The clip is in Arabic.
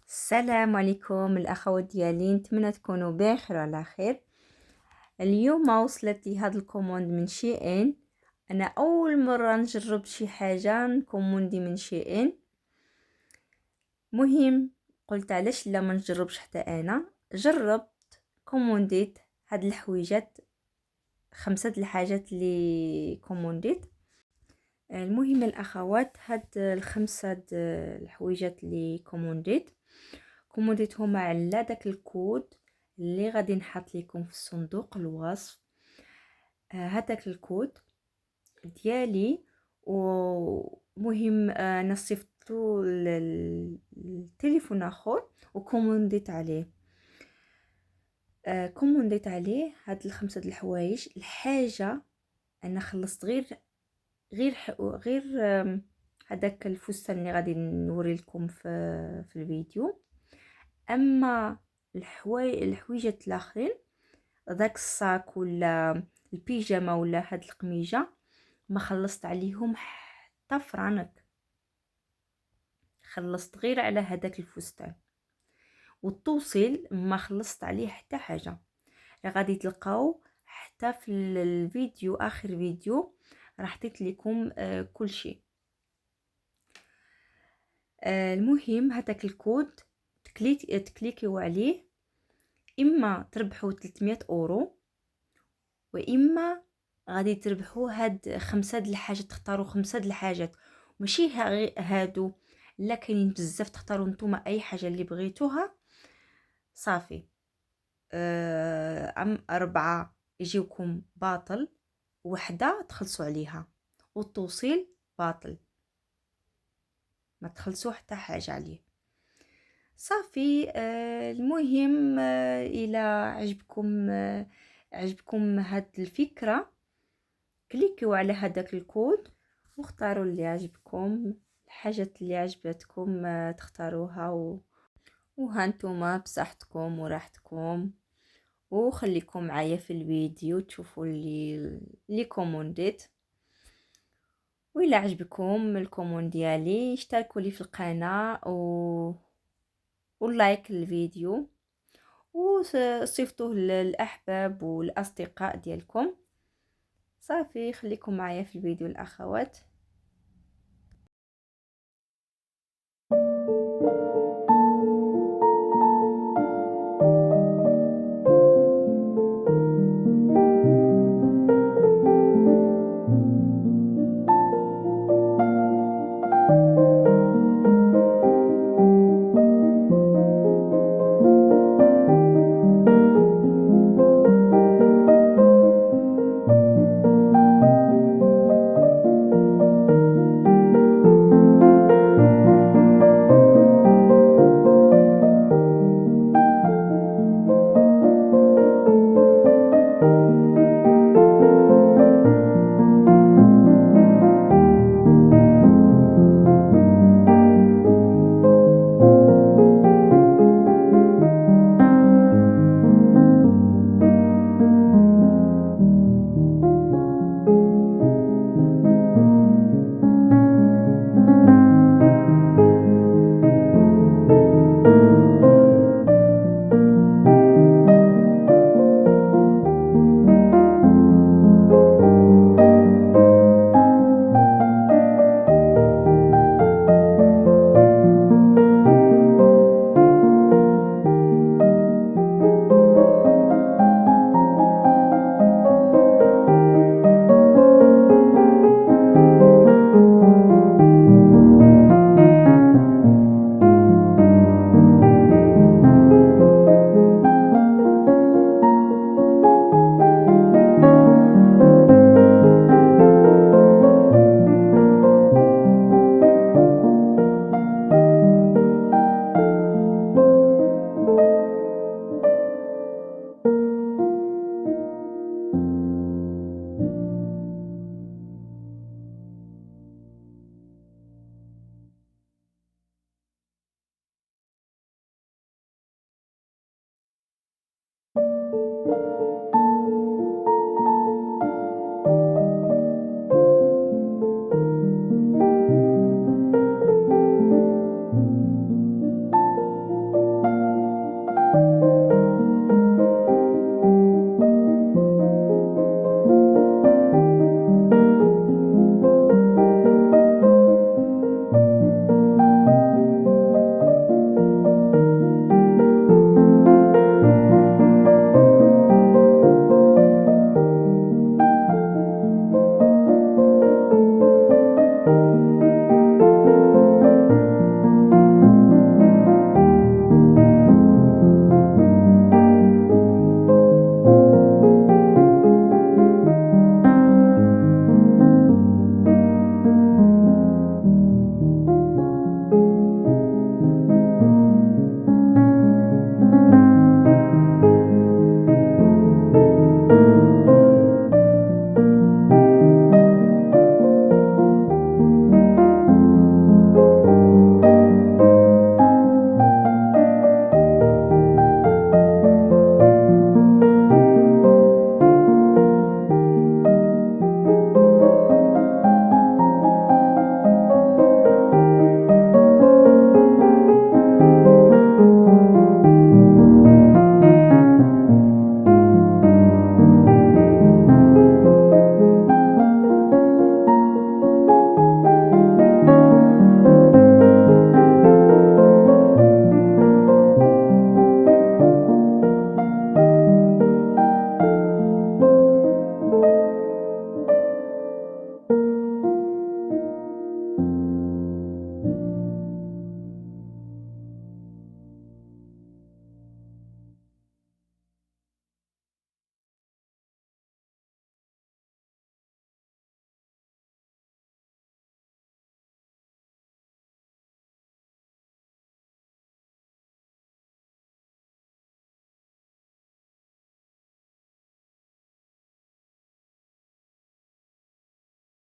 السلام عليكم الاخوات ديالي، نتمنى تكونوا بخير وعلى خير. اليوم وصلت لي هاد الكوموند من شي ان. انا اول مره نجرب شي حاجه نكوموندي من شي ان. مهم قلت علاش لا ما نجربش حتى انا. جربت كومونديت هاد الحويجات، 5 الحاجات اللي كومونديت. المهم الاخوات، هاد الخمسه الحويجات اللي كوموديتهم على داك الكود اللي غادي نحط لكم في صندوق الوصف. هذاك الكود ديالي، ومهم انا صيفطو للتليفون اخر وكومونديت عليه. كومونديت عليه هاد الخمسه الحوايج. الحاجه انا خلصت غير هذاك الفستان اللي غادي نوري لكم في الفيديو. اما الحويجات الاخرين، داك الصاك ولا البيجامه ولا هاد القميجه، ما خلصت عليهم حتى فرانك. خلصت غير على هذاك الفستان، والتوصيل ما خلصت عليه حتى حاجه. غادي تلقاو حتى في الفيديو، اخر فيديو راح حطيت لكم كل شيء. المهم هذاك الكود تكليكيو عليه، اما تربحوا 300 اورو، واما غادي تربحوا هاد 5 د الحاجات. تختاروا 5 د الحاجات، ماشي هادو، لا كاينين بزاف. تختاروا نتوما اي حاجه اللي بغيتوها صافي. 4 يجيوكم باطل، وحده تخلصوا عليها، والتوصيل باطل، ما تخلصوا حتى حاجه عليه صافي. المهم الى عجبكم هاد الفكره، كليكيو على هذاك الكود واختاروا اللي عجبكم. الحاجات اللي عجبتكم تختاروها، وهانتوما بصحتكم وراحتكم. وخليكم معايا في الفيديو تشوفوا اللي كومونديت. وإلا عجبكم الكوموند ديالي، اشتركوا لي في القناه ولايك الفيديو، وصيفطوه للاحباب والاصدقاء ديالكم. صافي، خليكم معايا في الفيديو الاخوات.